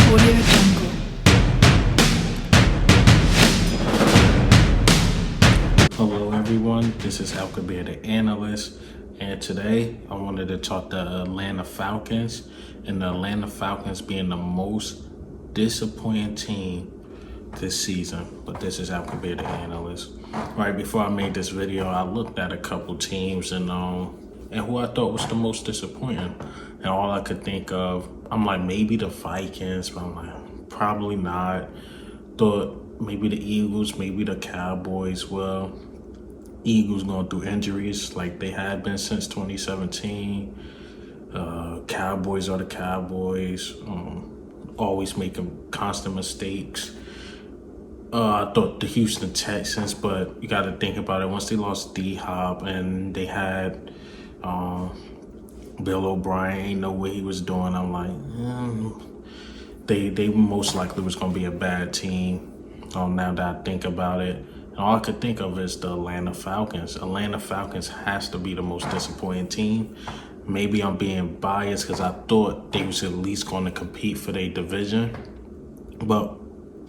Audio Jungle. Hello everyone, this is Alkabir the Analyst, and today I wanted to talk the Atlanta Falcons, and the Atlanta Falcons being the most disappointing team this season. But this is Alkabir the Analyst. Right before I made this video, I looked at a couple teams and who I thought was the most disappointing, and all I could think of, I'm like, maybe the Vikings, but I'm like, probably not. Thought maybe the Eagles, maybe the Cowboys. Well, Eagles going through injuries like they had been since 2017. Cowboys are the Cowboys, always making constant mistakes. I thought the Houston Texans, but you got to think about it. Once they lost D-Hop and they had Bill O'Brien, ain't know what he was doing. I'm like, they most likely was going to be a bad team. Now that I think about it, and all I could think of is the Atlanta Falcons. Atlanta Falcons has to be the most disappointing team. Maybe I'm being biased because I thought they was at least going to compete for their division, but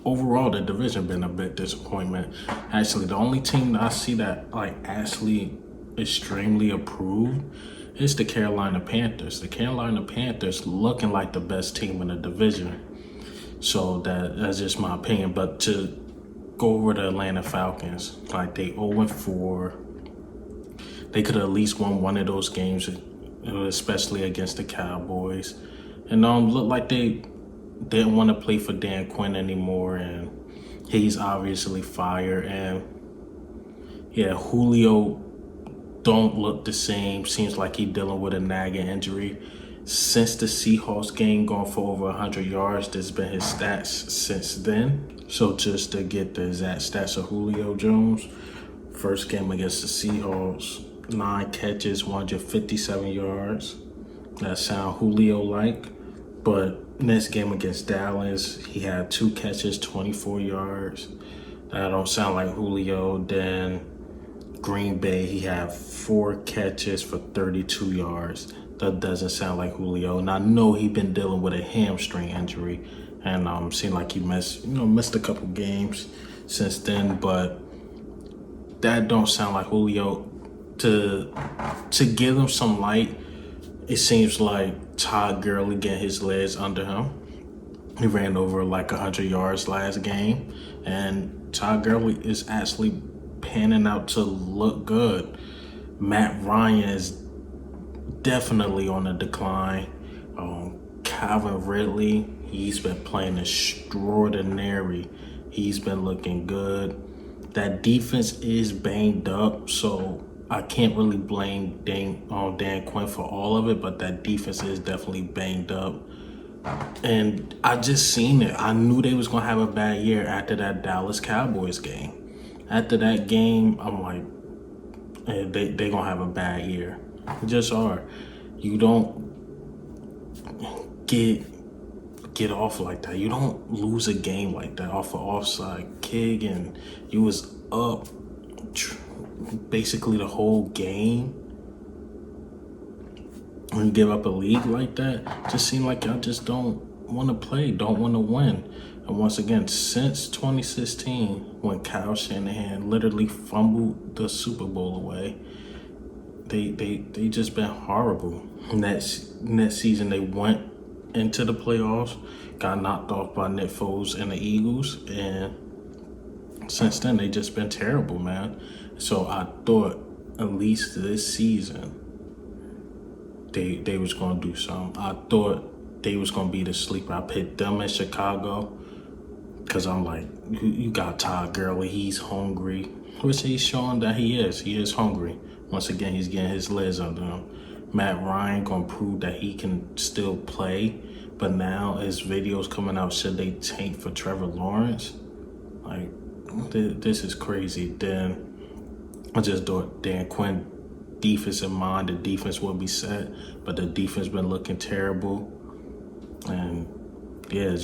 overall the division been a bit disappointment. Actually, the only team that I see that like actually extremely approved is the Carolina Panthers. The Carolina Panthers looking like the best team in the division. So that's just my opinion. But to go over the Atlanta Falcons, like they 0-4. They could have at least won one of those games, especially against the Cowboys. And looked like they didn't want to play for Dan Quinn anymore, and he's obviously fired. And yeah, Julio don't look the same. Seems like he's dealing with a nagging injury. Since the Seahawks game, gone for over 100 yards. This has been his stats since then. So just to get the exact stats of Julio Jones, first game against the Seahawks, 9 catches, 157 yards. That sound Julio-like. But next game against Dallas, he had 2 catches, 24 yards. That don't sound like Julio. Then Green Bay, he had 4 catches for 32 yards. That doesn't sound like Julio. And I know he's been dealing with a hamstring injury, and seemed like he missed a couple games since then. But that don't sound like Julio. To give him some light, it seems like Todd Gurley getting his legs under him. He ran over like 100 yards last game, and Todd Gurley is actually panning out to look good. Matt Ryan is definitely on a decline. Calvin Ridley, he's been playing extraordinary. He's been looking good. That defense is banged up, so I can't really blame Dan Quinn for all of it, but that defense is definitely banged up. And I just seen it. I knew they was going to have a bad year after that Dallas Cowboys game. After that game, I'm like, they going to have a bad year. They just are. You don't get off like that. You don't lose a game like that off an offside kick, and you was up basically the whole game. When you give up a lead like that, it just seems like y'all just don't want to play, don't want to win. And once again, since 2016, when Kyle Shanahan literally fumbled the Super Bowl away, they just been horrible. Next season, they went into the playoffs, got knocked off by Nick Foles and the Eagles, and since then, they just been terrible, man. So I thought at least this season, they was going to do something. I thought they was going to be the sleeper. I picked them in Chicago because I'm like, you got Todd Gurley. He's hungry, which he's showing that he is. He is hungry. Once again, he's getting his legs under him. Matt Ryan going to prove that he can still play. But now his videos coming out, should they tank for Trevor Lawrence? Like, this is crazy. Then I just thought Dan Quinn defense in mind, the defense will be set, but the defense been looking terrible. And yeah,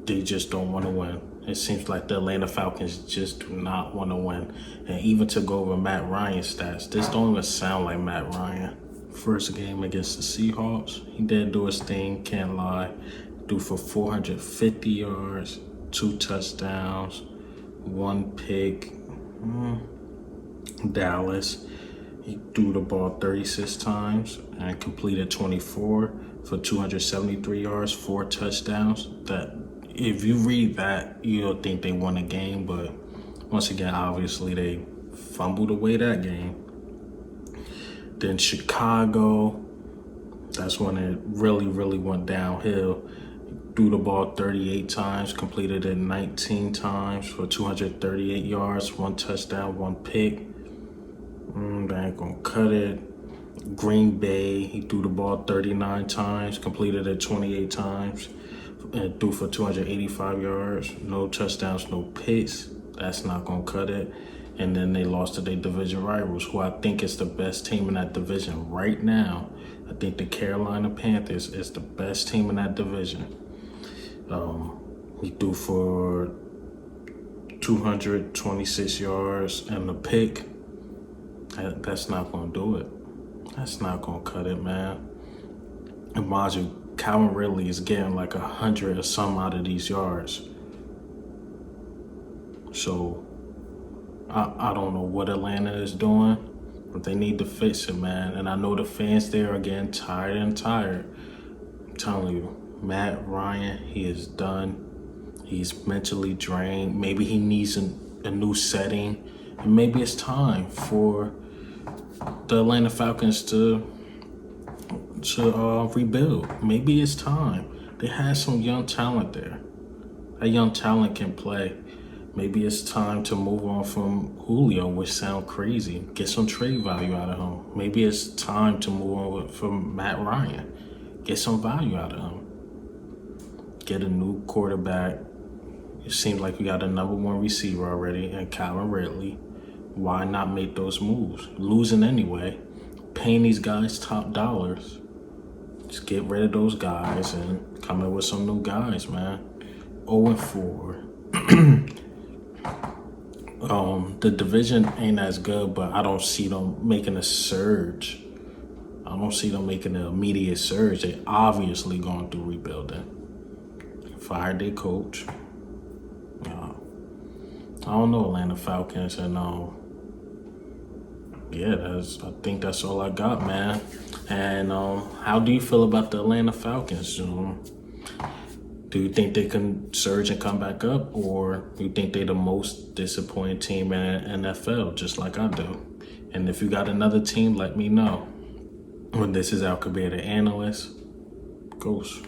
they just don't want to win. It seems like the Atlanta Falcons just do not want to win. And even to go over Matt Ryan's stats, this don't even sound like Matt Ryan. First game against the Seahawks, he did do his thing, can't lie. Threw for 450 yards, 2 touchdowns, 1 pick. Dallas, he threw the ball 36 times and completed 24 for 273 yards, 4 touchdowns. That, if you read that, you'll think they won a game, but once again, obviously they fumbled away that game. Then Chicago, that's when it really went downhill. Threw the ball 38 times, completed it 19 times for 238 yards, 1 touchdown, 1 pick. They ain't gonna cut it. Green Bay, he threw the ball 39 times, completed it 28 times, and threw for 285 yards. No touchdowns, no picks. That's not gonna cut it. And then they lost to their division rivals, who I think is the best team in that division right now. I think the Carolina Panthers is the best team in that division. He threw for 226 yards and a pick. That's not gonna do it. That's not gonna cut it, man. And mind you, Calvin Ridley is getting like 100 or some out of these yards. So I don't know what Atlanta is doing, but they need to fix it, man. And I know the fans there are getting tired and tired. I'm telling you, Matt Ryan, he is done. He's mentally drained. Maybe he needs a new setting. And maybe it's time for the Atlanta Falcons to rebuild. Maybe it's time. They had some young talent there. That young talent can play. Maybe it's time to move on from Julio, which sounds crazy. Get some trade value out of him. Maybe it's time to move on from Matt Ryan. Get some value out of him. Get a new quarterback. It seems like we got a #1 receiver already in Calvin Ridley. Why not make those moves? Losing anyway. Paying these guys top dollars. Just get rid of those guys and come in with some new guys, man. 0-4. The division ain't as good, but I don't see them making a surge. I don't see them making an immediate surge. They obviously going through rebuilding. Fired their coach. I don't know, Atlanta Falcons, and I think that's all I got, man. And how do you feel about the Atlanta Falcons? Do you think they can surge and come back up, or do you think they're the most disappointing team in the NFL, just like I do? And if you got another team, let me know. This is Al Kabir, the analyst. Ghost.